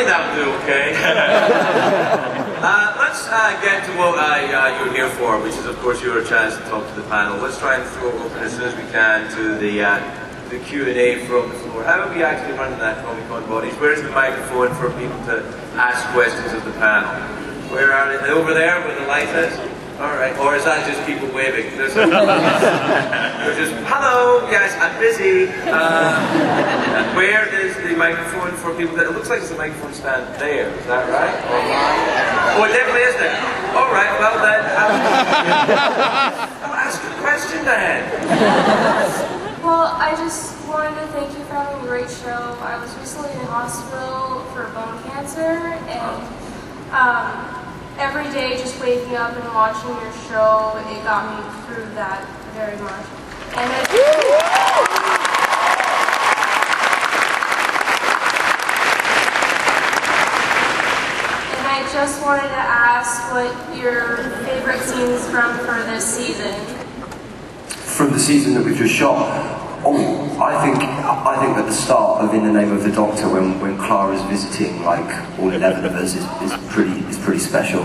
think that will do okay. Let's get to what you're here for, which is, of course, your chance to talk to the panel. Let's try and throw it open as soon as we can to the Q&A from the floor. How are we actually running that Comic-Con bodies? Where's the microphone for people to ask questions of the panel? Where are they? Over there where the light is? Alright. Or is that just people waving? They're just, hello, yes, I'm busy. Where is the microphone for people that, it looks like it's a microphone stand there, is that right? Oh, it definitely is there. Alright, well then, I'll ask a question then. Well, I just wanted to thank you for having a great show. I was recently in hospital for bone cancer, and every day just waking up and watching your show, it got me through that very much. And I just wanted to ask what your favorite scenes for this season. From the season that we've just shot. Oh, I think at the start of In the Name of the Doctor, when Clara's visiting like all 11 of us, is pretty special.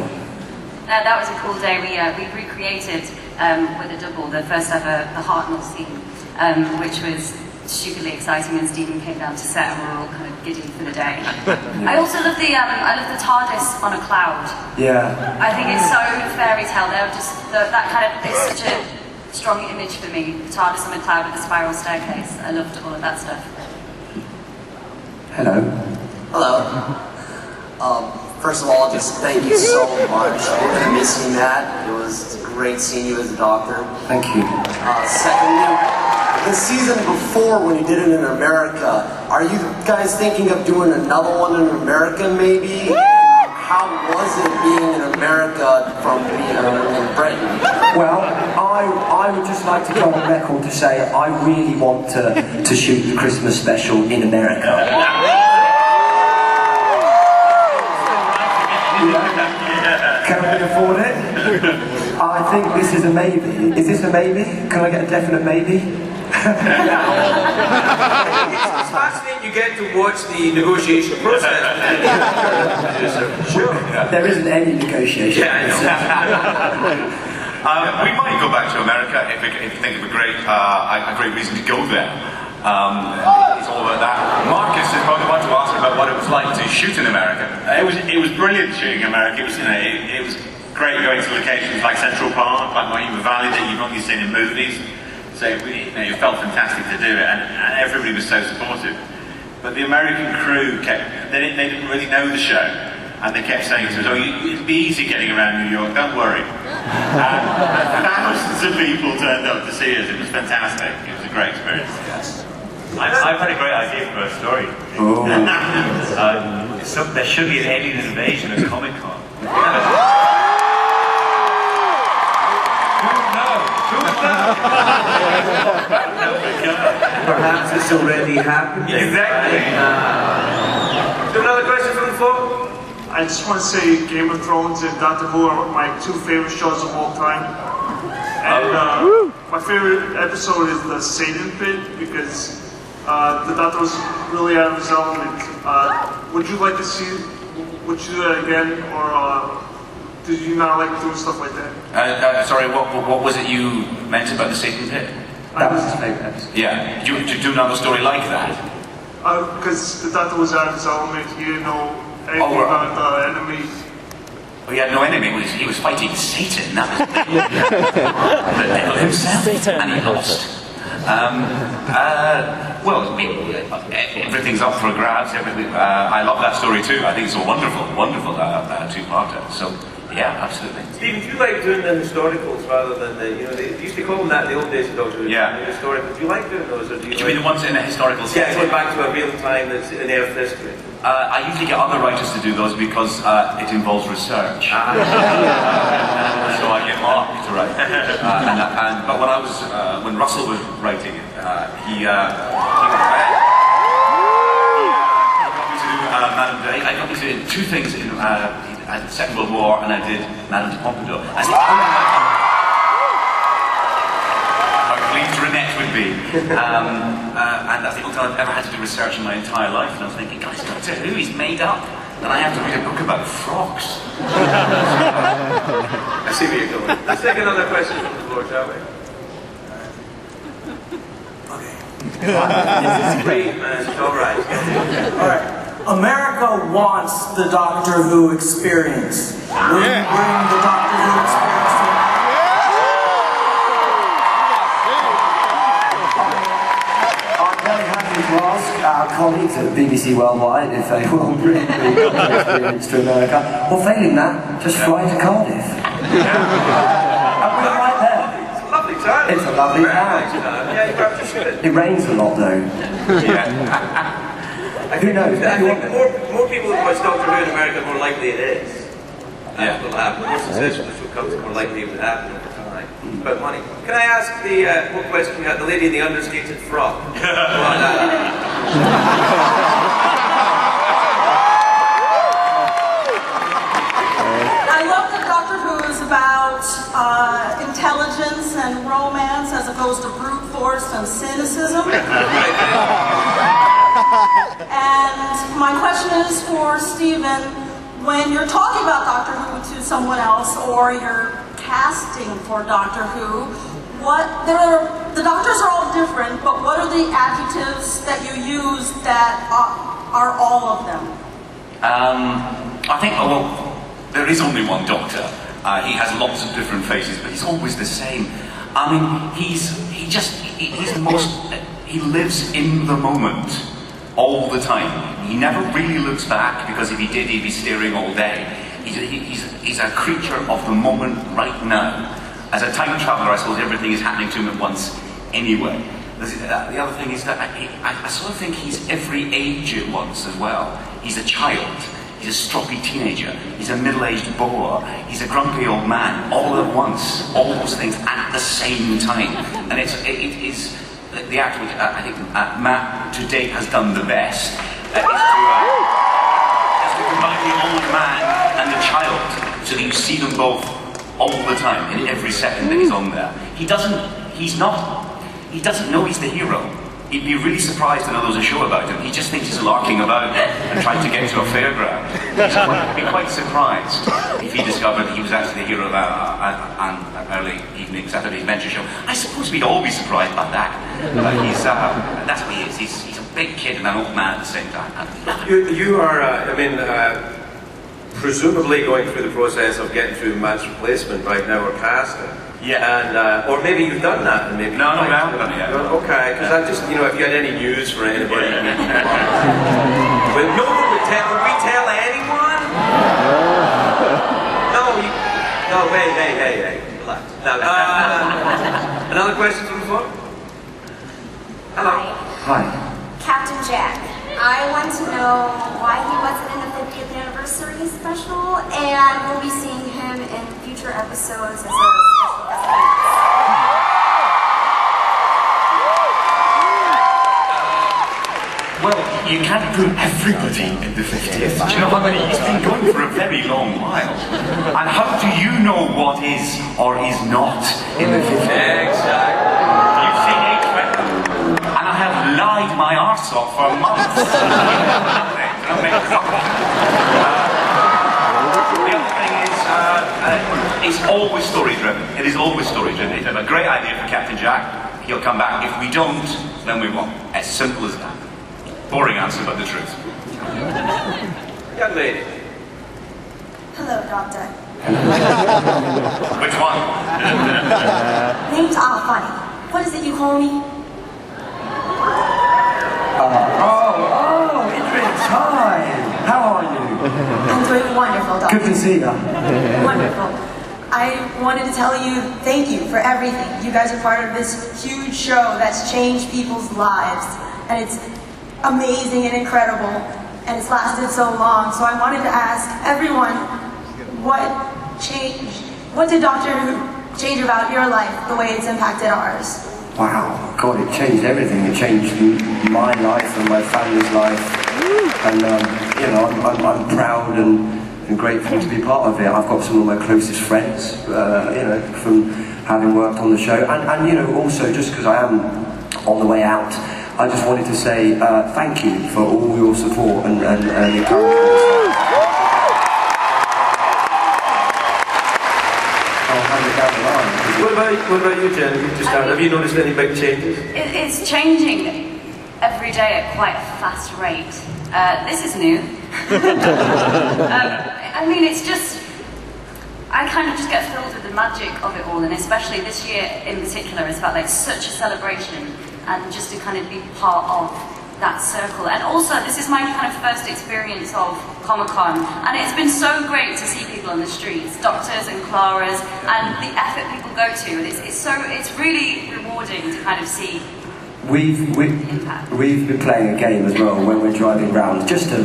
That was a cool day. We recreated with a double the first ever The Hartnell scene, which was stupidly exciting, and Stephen came down to set and we were all kind of giddy for the day. Yeah. I also love the TARDIS on a cloud. Yeah. I think it's so fairy tale. That kind of, it's such a strong image for me. The TARDIS on a cloud with the spiral staircase. I loved all of that stuff. Hello. Hello. First of all, just thank you so much. We're going to miss you, Matt. It was great seeing you as a doctor. Thank you. Secondly, the season before when you did it in America, are you guys thinking of doing another one in America maybe? How was it being in America from being in Britain? Well, I would just like to go on record to say I really want to shoot the Christmas special in America. Can we afford it? I think this is a maybe. Is this a maybe? Can I get a definite maybe? It's fascinating you get to watch the negotiation process. Sure. There isn't any negotiation. Yeah, I know. We might go back to America if you think of a great reason to go there. It's all about that. Marcus is probably want to ask about what it was like to shoot in America. It was brilliant shooting in America. It was great going to locations like Central Park, like Monument Valley that you've only seen in movies. So it felt fantastic to do it, and everybody was so supportive. But the American crew they didn't really know the show, and they kept saying to us, "Oh, it'd be easy getting around New York. Don't worry." And thousands of people turned up to see us. It was fantastic. It was a great experience. Yes. I've had a great idea for a story. There should be an alien invasion at Comic-Con. Perhaps it's already happened. Exactly. Another question from the floor? I just want to say Game of Thrones and Doctor Who are my two favorite shows of all time. And my favorite episode is the Satan Pit, because the Doctor was really out of his element. Would you like to would you do that again, or did you not like doing stuff like that? Sorry, what was it you meant about the Satan Pit? That was his favourite episode. Yeah, to do another story like that? Because the Doctor was out of his element. He didn't know anything about the enemy. Well, he had no enemy. He was fighting Satan. That was the devil himself, and he lost. Well, everything's up for grabs. I love that story too. I think it's a wonderful two-parter. So, yeah, absolutely. Stephen, do you like doing the historicals rather than the, they used to call them that in the old days of Doctor Who? Yeah. The historicals. Do you like doing those, or do you mean the ones in a historical setting? Yeah, going back to a real time that's in Earth history. I usually get other writers to do those because it involves research. So I get Mark to write. But when Russell was writing it, he I got me to do two things. I did Second World War and I did Madame de Pompadour. That's the only how pleased Renette would be. And that's the only time I've ever had to do research in my entire life. And I was thinking, guys, Doctor Who, he's made up and I have to read a book about frogs. I see where you're going. Let's take another question from the floor, shall we? This is great, man. It's all right. All right. America wants the Doctor Who experience. Will you bring the Doctor Who experience to I'm very happy to ask our colleagues at BBC Worldwide if they will bring the experience to America. Or failing that, just fly to Cardiff. And we're right there. It's a lovely time. It's a lovely Very town. nice time. Yeah, you have to shoot it. It rains a lot though. Who knows? I think the more people who watch Doctor Who in America, the more likely it is. That's what will happen. The more successful the show becomes, the more likely it would happen over time. But money. Can I ask the what question we had? The lady in the understated frock. I love that Doctor Who is about intelligence and romance as opposed to brute force and cynicism. And my question is for Stephen, when you're talking about Doctor Who to someone else or you're casting for Doctor Who, the doctors are all different, but what are the adjectives that you use that are all of them? I think, well, there is only one Doctor. He has lots of different faces, but he's always the same. I mean, he's the most, he lives in the moment all the time. He never really looks back, because if he did, he'd be staring all day. He's a creature of the moment right now. As a time traveller, I suppose everything is happening to him at once anyway. The other thing is that I sort of think he's every age at once as well. He's a child. He's a stroppy teenager. He's a middle-aged boar. He's a grumpy old man, all at once. All those things at the same time. And it is the act which I think Matt to date has done the best. Is to combine the old man and the child, so that you see them both all the time, in every second that he's on there. He doesn't know he's the hero. He'd be really surprised to know there was a show about him. He just thinks he's larking about and trying to get to a fairground. He'd be quite surprised if he discovered he was actually the hero of an early evening Saturday adventure show. I suppose we'd all be surprised by that. But that's what he is. He's a big kid and an old man at the same time. You are, presumably going through the process of getting through Matt's replacement right now, or casting. Yeah. And, or maybe you've done that, and maybe... No, I haven't done it yet. Okay, because I just, if you had any news for anybody... Well, no one would tell... Would we tell anyone? No, hey, relax. Now, another question from the floor? Hello. Hi. Captain Jack, I want to know why he wasn't in the 50th anniversary special, and we'll be seeing him in future episodes as a special guest appearance. Well, you can't put everybody in the 50th. Do you know how many? He's been going for a very long while. And how do you know what is or is not in the 50th? Exactly. You've seen H-Men. And I have lied my arse off for months. The other thing is, it's always story-driven. It is always story-driven. If you have a great idea for Captain Jack, he'll come back. If we don't, then we won't. As simple as that. Boring answer, but the truth. Young lady. Hello, Doctor. Which one? Name's Funny. What is it you call me? Idris, hi! How are you? I'm doing wonderful, Doctor. Good to see you. Wonderful. I wanted to tell you thank you for everything. You guys are part of this huge show that's changed people's lives. And it's amazing and incredible. And it's lasted so long. So I wanted to ask everyone, what did Doctor Who change about your life the way it's impacted ours? Wow, God, it changed everything. It changed my life and my family's life. And, I'm proud and grateful to be part of it. I've got some of my closest friends, from having worked on the show. And also, just because I am on the way out, I just wanted to say thank you for all your support and encouragement. about you, Jen? Have you noticed any big changes? It's changing every day at quite a fast rate. This is new. I mean, it's just, I kind of just get filled with the magic of it all, and especially this year in particular, it's felt like such a celebration, and just to kind of be part of that circle. And also, this is my kind of first experience of Comic-Con, and it's been so great to see people on the streets, doctors and Claras, and the effort people go to. And it's really rewarding to kind of see. We've been playing a game as well when we're driving around, just to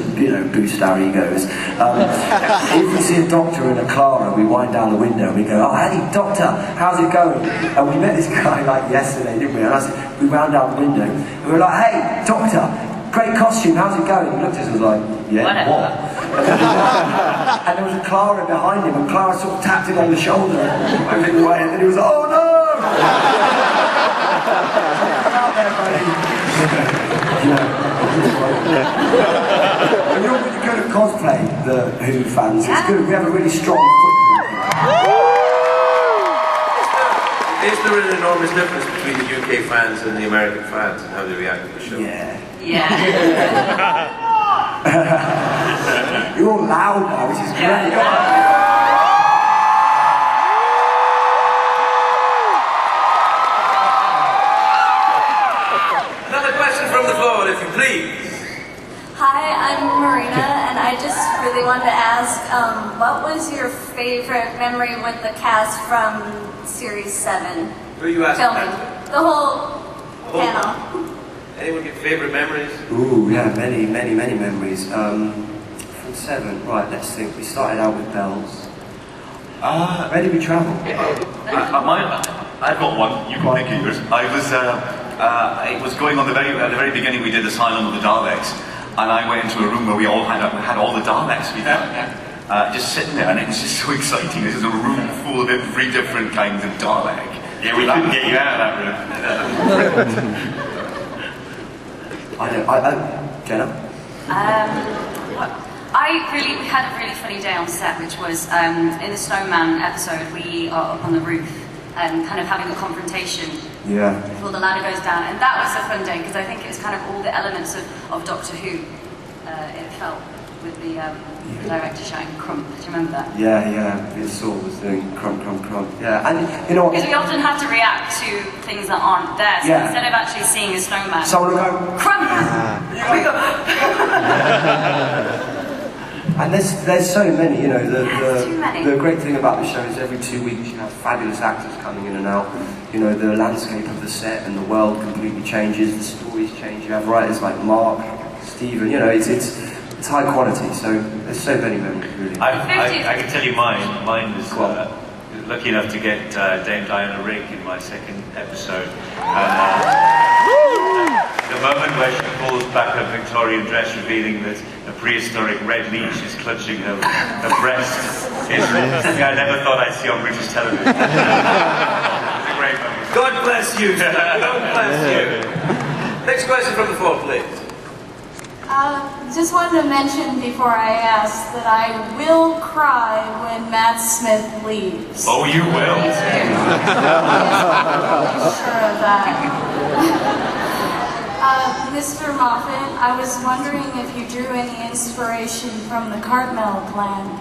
boost our egos. If we see a doctor and a Clara, we wind down the window and we go, "Oh, hey, doctor, how's it going?" And we met this guy like yesterday, didn't we? And we wound down the window and we were like, "Hey, doctor, great costume, how's it going?" He looked at us and was like, "Yeah, what?" And there was a Clara behind him, and Clara sort of tapped him on the shoulder and went away, and then he was like, "Oh no!" Out there, buddy. And you're really good at cosplay, the Who fans. It's good. We have a really strong Is there an enormous difference between the UK fans and the American fans and how they react to the show? Yeah. You're all loud now, which is great. If you please. Hi, I'm Marina, and I just really wanted to ask, what was your favorite memory with the cast from Series 7? Who are you asking? Filming. The whole panel. Anyone get favorite memories? Ooh, yeah, many memories. From 7, right, let's think. We started out with Bells. Where did we travel? I've got one. You can think of yours. It was going on at the very beginning. We did Asylum of the Daleks, and I went into a room where we all had all the Daleks we had, just sitting there, and it was just so exciting. This is a room full of every different kinds of Dalek. Yeah, we couldn't get you out of that room. Jenna? We had a really funny day on set, which was in the Snowman episode. We are up on the roof and kind of having a confrontation before the ladder goes down, and that was a fun day because I think it was kind of all the elements of Doctor Who. It felt with the director shouting "crump." Do you remember that? Yeah. It sort of was doing crump. Yeah, and you know what? Because we often have to react to things that aren't there. So instead of actually seeing a snowman, someone will go crump. And there's so many, too many. The great thing about the show is every 2 weeks you have fabulous actors coming in and out. The landscape of the set and the world completely changes, the stories change. You have writers like Mark, Stephen, it's high quality, so there's so many memories really. I can tell you mine. Mine was lucky enough to get Dame Diana Rigg in my second episode. The moment where she pulls back her Victorian dress, revealing that a prehistoric red leech is clutching her breast, is something I never thought I'd see on British television. It's a great moment. God bless you, sir. God bless you. Next question from the floor, please. Just wanted to mention before I ask that I will cry when Matt Smith leaves. Oh, you will. I'm sure of that. Mr. Moffat, I was wondering if you drew any inspiration from the Cartmel plan.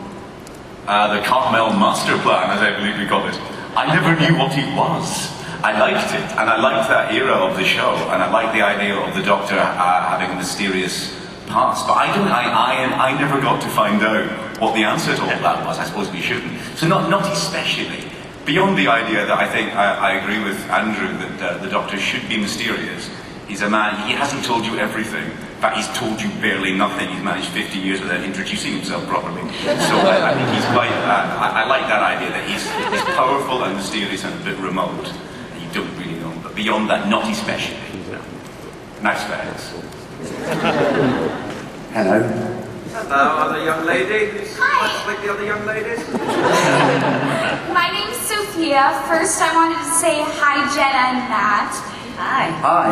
The Cartmel Master Plan, as I believe we call it. I never knew what it was. I liked it, and I liked that era of the show, and I liked the idea of the Doctor having a mysterious past. But I never got to find out what the answer to all that was. I suppose we shouldn't. So not especially. Beyond the idea that I think I agree with Andrew that the Doctor should be mysterious. He's a man, he hasn't told you everything. In fact, he's told you barely nothing. He's managed 50 years without introducing himself properly. So I think he's quite, I like that idea that he's powerful and mysterious and a bit remote. And you don't really know him. But beyond that, not especially. Nice facts. Hello. Hello, other young ladies. Hi. Let's like the other young ladies. My name's Sophia. First, I wanted to say hi, Jenna and Matt. Hi. Hi.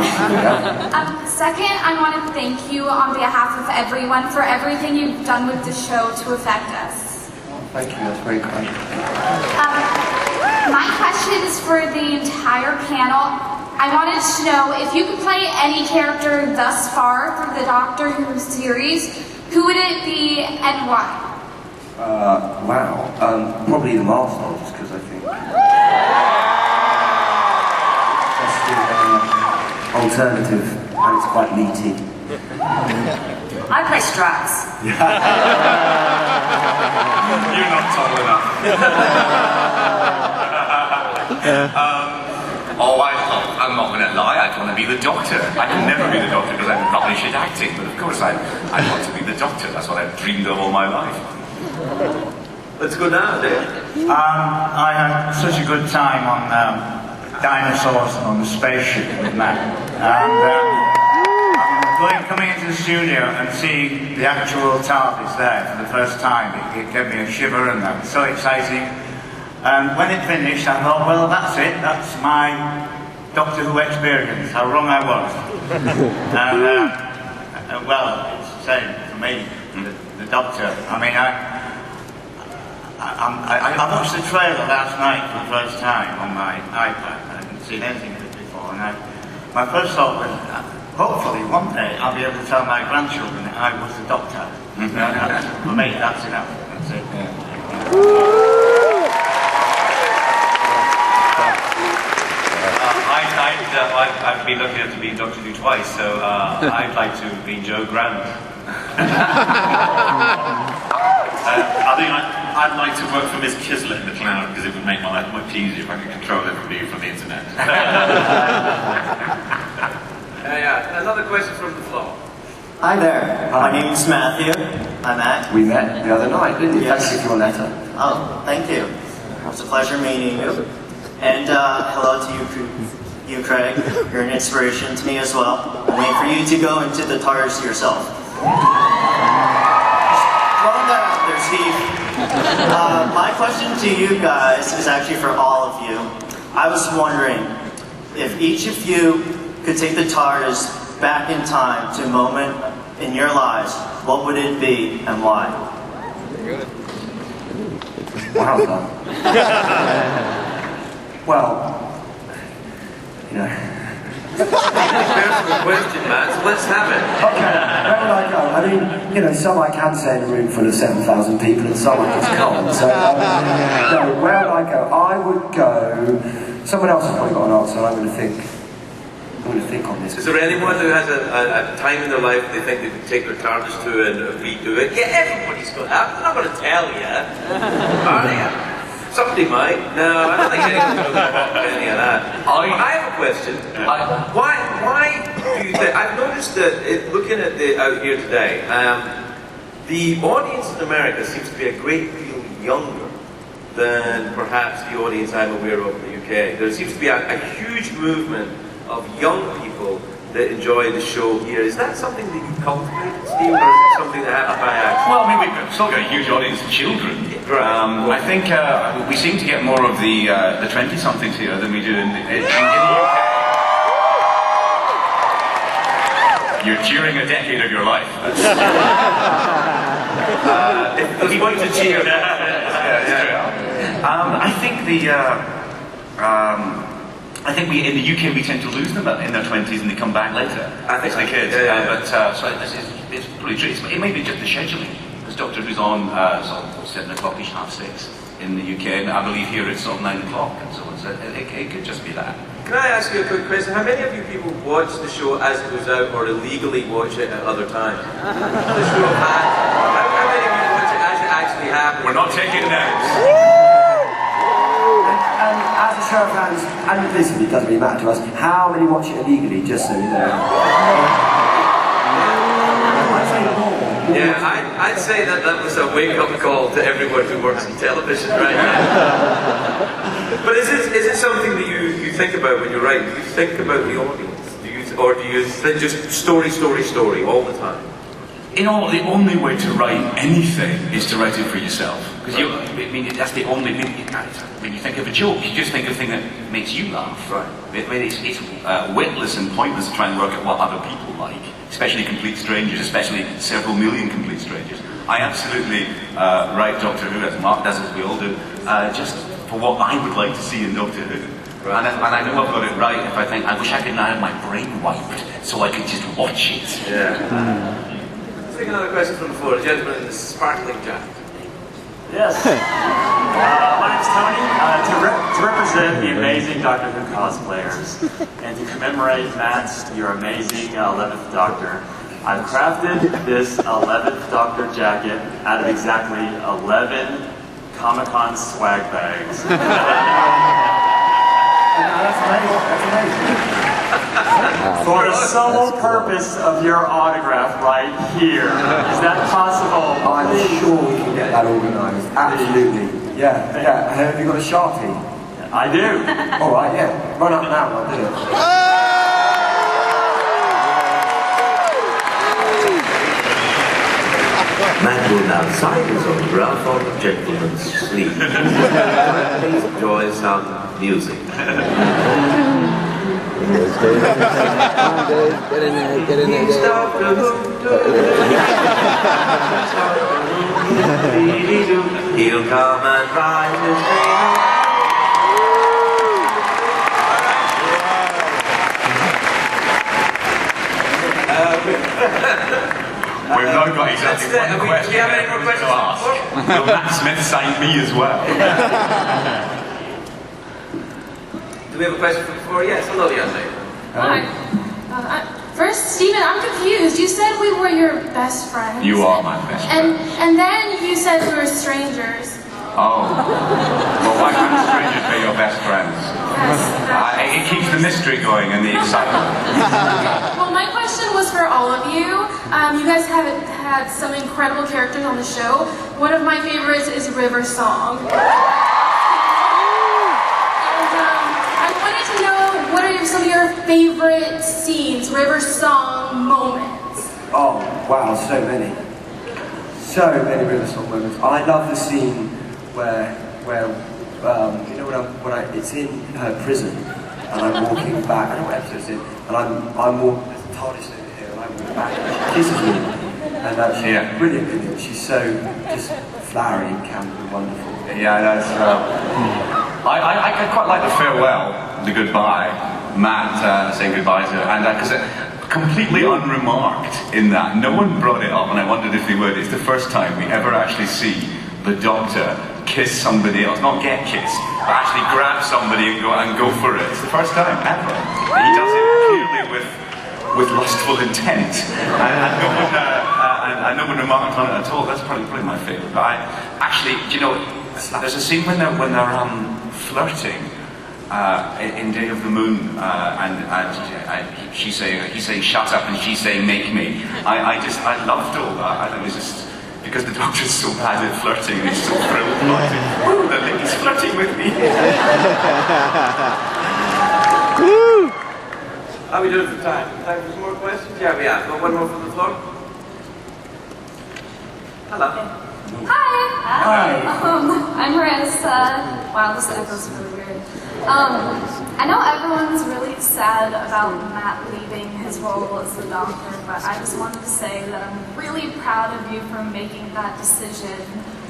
Second, I want to thank you on behalf of everyone for everything you've done with the show to affect us. Thank you, that's very kind. my question is for the entire panel. I wanted to know if you could play any character thus far through the Doctor Who series, who would it be and why? Wow. Probably the Master, just because I think that's the alternative, and it's quite meaty. I play Strax. You're not tall enough. I'm not going to lie, I'd want to be the Doctor. I can never be the Doctor because I'm rubbish at acting, but of course I want to be the Doctor. That's what I've dreamed of all my life. Let's go now, Dave. I had such a good time on dinosaurs on the spaceship with Matt. And coming into the studio and seeing the actual TARDIS there for the first time, it gave me a shiver, and that was so exciting. And when it finished, I thought, well, that's it. That's my Doctor Who experience. How wrong I was. And well, it's the same for me, the Doctor. I mean, I watched the trailer last night for the first time on my iPad. I hadn't seen anything of it before, and my first thought was, hopefully one day I'll be able to tell my grandchildren that I was the Doctor. For me, that's enough. That's it. I've been lucky enough to be Doctor Who twice, so I'd like to be Joe Grant. I think I'd like to work for Miss Kislet in the cloud because it would make my life much easier if I could control everybody from the internet. Yeah, another question from the floor. Hi there. My name is Matthew. I'm Matt. We met the other night, didn't you? Yes. Thank you for your letter. Oh, thank you. It was a pleasure meeting you. And hello to you, Craig. You're an inspiration to me as well. I mean, for you to go into the TARDIS yourself. Throwing that out there, Steve. My question to you guys is actually for all of you. I was wondering if each of you could take the TARDIS back in time to a moment in your lives, what would it be and why? Wow, done. Well, you know. Personal question, man, so let's have it. Okay, where would I go? I mean, you know, some I can say in a room full of 7,000 people and some I just can't. So, no, where would I go? I would go... Someone else has probably got an answer, and I'm going to think on this. Is there anyone who has a time in their life they think they could take their TARDIS to and redo it? Yeah, everybody's got that. I'm not going to tell you. Are they? Somebody might. No, I don't think anyone's going to talk about any of that. I have a question. Why do you think... I've noticed that, looking at out here today, the audience in America seems to be a great deal younger than perhaps the audience I'm aware of in the UK. There seems to be a huge movement of young people that enjoy the show here. Is that something that you cultivated, Steve, or is it something that happened by accident? Well, I mean, we've still got a huge audience of children. I think we seem to get more of the 20-somethings here than we do in the UK. You're cheering a decade of your life. There's one to cheer. I think I think in the UK we tend to lose them in their 20s and they come back later. I think the kids. So it's pretty true. It may be just the scheduling. Because Doctor Who's on sort of 7 o'clock-ish, 6:30 in the UK, and I believe here it's sort of 9 o'clock and so on. So it could just be that. Can I ask you a quick question? How many of you people watch the show as it goes out or illegally watch it at other times? The show how many of you watch it as it actually happens? We're not taking names. And as a show of hands, and listen, it doesn't really matter to us, how many watch it illegally, just so you know? Yeah, I'd say that was a wake-up call to everyone who works in television right now. But is it something that you think about when you write? Do you think about the audience? Or do you think just story all the time? The only way to write anything is to write it for yourself. Because that's the only thing. When you think of a joke, you just think of a thing that makes you laugh. Right. It's witless and pointless to try and work out what other people like, especially complete strangers, especially several million complete strangers. I absolutely write Doctor Who, as Mark does, as we all do, just for what I would like to see in Doctor Who. And I know I've got it right if I think, I wish I could now have my brain wiped so I could just watch it. Yeah. Let's take another question from the floor. The gentleman in the sparkling jacket. Yes. My name's Tony. To represent the amazing Doctor Who cosplayers and to commemorate Matt, your amazing 11th Doctor, I've crafted this 11th Doctor jacket out of exactly 11 Comic-Con swag bags. That's amazing. For the sole purpose of your autograph right here. Is that possible? I'm sure we can get that organised. Absolutely. Yeah, yeah. Have you got a Sharpie? I do. All right, yeah. Run up now, I'll do it. Matt will now sign his autograph on the gentleman's sleeve. Please enjoy some music. Get in there, get in there. He'll come and ride his We've now got exactly one question. Do you have any more questions to ask. Will Matt Smith sign me as well? Do we have a question from the floor? Yes, hello, young lady. Hi. First, Stephen, I'm confused. You said we were your best friends. You are my best friend. And then you said we were strangers. Oh. Well, why can't strangers be your best friends? Yes, it keeps the mystery going and the excitement. Well, my question was for all of you. You guys have had some incredible characters on the show. One of my favorites is River Song. What are some of your favorite scenes, River Song moments? Oh, wow, so many. So many River Song moments. I love the scene where you know, it's in her prison, and I'm walking back, I don't know what episode it's in, and I'm walking, there's a TARDIS over here, and I walk back, and she kisses me, and she's brilliant, isn't it? She's so just flowery and camp and wonderful. Yeah, that's, I quite like the farewell, the goodbye, Matt saying goodbye to her, and because completely unremarked in that. No one brought it up, and I wondered if they would. It's the first time we ever actually see the Doctor kiss somebody else, not get kissed, but actually grab somebody and go for it. It's the first time ever. He does it clearly with lustful intent, and no one remarked on it at all. That's probably my favourite. But actually, you know, there's a scene when they're flirting. In Day of the Moon, he's saying shut up and she's saying make me. I loved all that. I think it was just because the Doctor's so bad at flirting and he's so thrilled about it. Ooh, the lady's flirting with me. How are we doing for time? Time for some more questions? Yeah, we have. Got one more from the floor? Hello. Hi. I'm Marissa. Wow, this echo's really weird. I know everyone's really sad about Matt leaving his role as the Doctor, but I just wanted to say that I'm really proud of you for making that decision.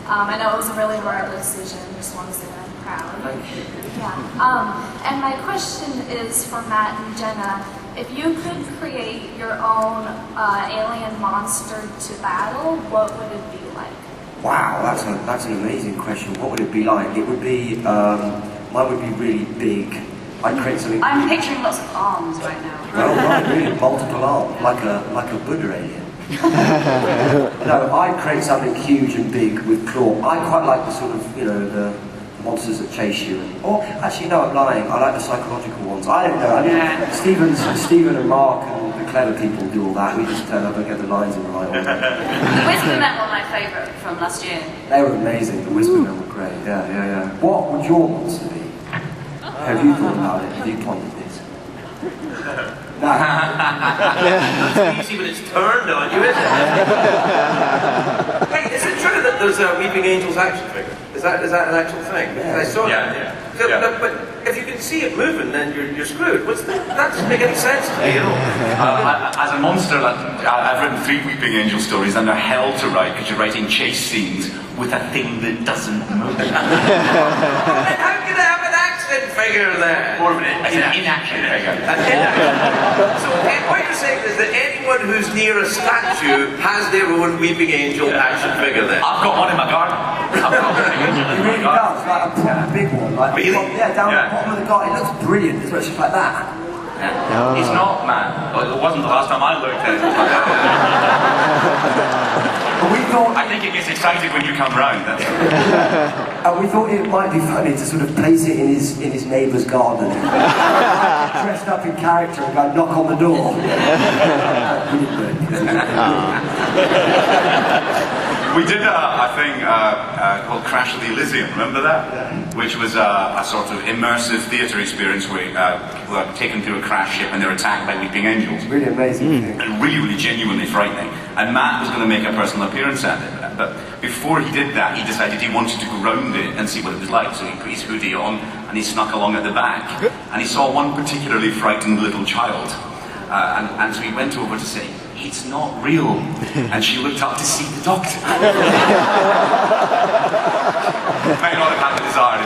I know it was a really hard decision. Just want to say that I'm proud. Thank you. Yeah. And my question is for Matt and Jenna. If you could create your own alien monster to battle, what would it be like? Wow, that's an amazing question. What would it be like? It would be, mine would be really big. I'd create something. I'm picturing lots of arms right now. Well, right, really, multiple arms, like a Buddha alien. No, I'd create something huge and big with claw. I quite like the sort of, you know, the monsters that chase you. Or, actually, no, I'm lying. I like the psychological ones. I don't know. I mean, Stephen and Mark and the clever people do all that. We just turn up and get the lines in the right order. The Whispermen were my favourite from last year. They were amazing. The Whispermen were great. Yeah. What would your monster be? Have you thought about it? Have you pondered this? No. It's easy when it's turned on you, isn't it? Hey, is it true that there's a Weeping Angels action figure? Is that an actual thing? Because I saw that. Yeah. But if you can see it moving, then you're screwed. That doesn't make any sense to me at all. As a monster, I've written 3 Weeping Angel stories, and they're hell to write because you're writing chase scenes with a thing that doesn't move. How can I have an action figure there? More of an inaction figure. So what you're saying is that anyone who's near a statue has their own Weeping Angel action figure there? I've got one in my garden. I've got one in It really does, like a proper big one. Like, Really? Down the bottom of the garden. It looks brilliant, especially like that. It's not, man. It wasn't the last time I looked at it. But we thought, I think it gets excited when you come round. That's and we thought it might be funny to sort of place it in his neighbour's garden, dressed up in character, and go knock on the door. We did a thing called Crash of the Elysium, remember that? Which was a sort of immersive theatre experience where people are taken through a crash ship and they're attacked by weeping angels. Really amazing. And really, really genuinely frightening. And Matt was going to make a personal appearance at it. But before he did that, he decided he wanted to go round it and see what it was like. So he put his hoodie on and he snuck along at the back. And he saw one particularly frightened little child. And so he went over to say, "It's not real." And she looked up to see the doctor. May not have had the desire.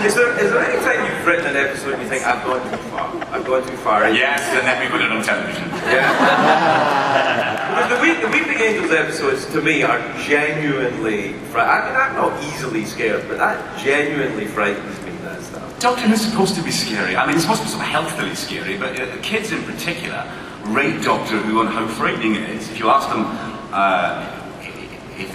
Is there any time you've written an episode and you think, I've gone too far? I've gone too far. Yes, and then we put it on television. Yeah. Because the Weeping Angels episodes, to me, are genuinely I mean, I'm not easily scared, but that genuinely frightens me, that stuff. Doctor Who's supposed to be scary. I mean, it's supposed to be sort of healthily scary, but kids in particular rate Doctor Who on how frightening it is. If you ask them if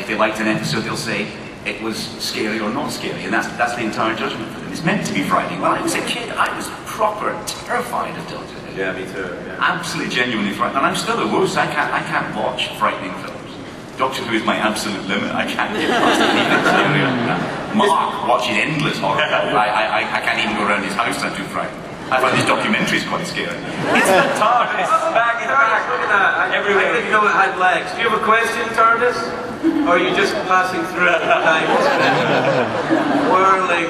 they liked an episode, they'll say it was scary or not scary, and that's the entire judgment for them. It's meant to be frightening. When I was a kid, I was proper terrified of Doctor Who. Yeah, me too. Yeah. Absolutely, genuinely frightened, and I'm still a wuss. I can't watch frightening films. Doctor Who is my absolute limit. I can't get past anything scarier than that. Mark watches endless horror. I can't even go around his house. I'm too frightened. I find his documentaries quite scary. It's the TARDIS. Back in back. Look at that. Everywhere. I didn't know it had legs. Do you have a question, TARDIS? Or are you just passing through at times? Whirling.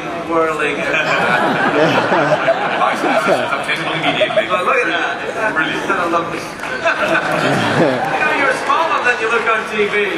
Immediately. But look at that. Brilliant. Isn't that a lovely? You know, you're smaller than you look on TV.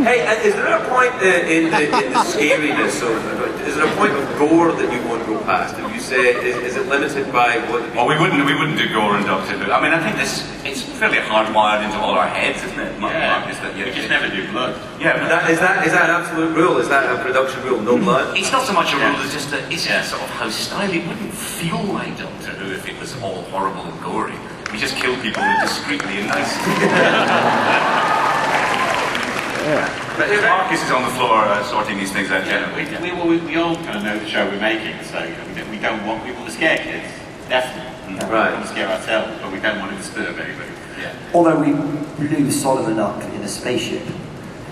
Hey, is there a point in the scariness, or is there a point of gore that you won't go past? If you say, is it limited by what? Well, we wouldn't do gore in Doctor Who. I mean, I think it's fairly hardwired into all our heads, isn't it? Yeah. We just never do blood. Yeah, but Is that an absolute rule? Is that a production rule? No blood? it's not so much a rule, it's just sort of how style. It wouldn't feel like Doctor Who if it was all horrible and gory. We just kill people discreetly and nicely. But Marcus is on the floor sorting these things out. Yeah, we all kind of know the show we're making, so we want to scare kids, definitely. Right. We want to scare ourselves, but we don't want to disturb anybody. Yeah. Although we blew Solomon up in a spaceship.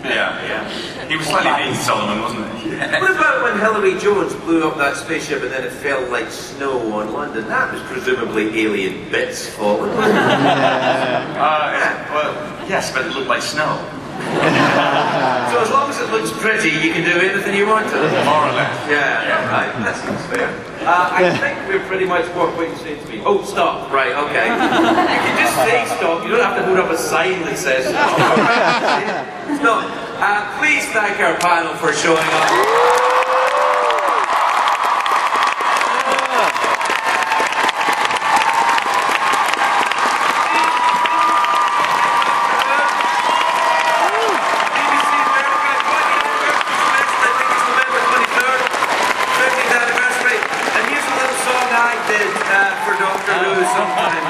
Yeah. He was slightly mean, Solomon, wasn't he? What about when Hilary Jones blew up that spaceship and then it fell like snow on London? That was presumably alien bits falling. Well, yes, but it looked like snow. So as long as it looks pretty, you can do anything you want to. More or less. Yeah, right. That seems fair. I think we're pretty much what you say to me. Oh, stop. Right, okay. You can just say stop. You don't have to hold up a sign that says stop. No. Please thank our panel for showing up. For Doctor Who sometime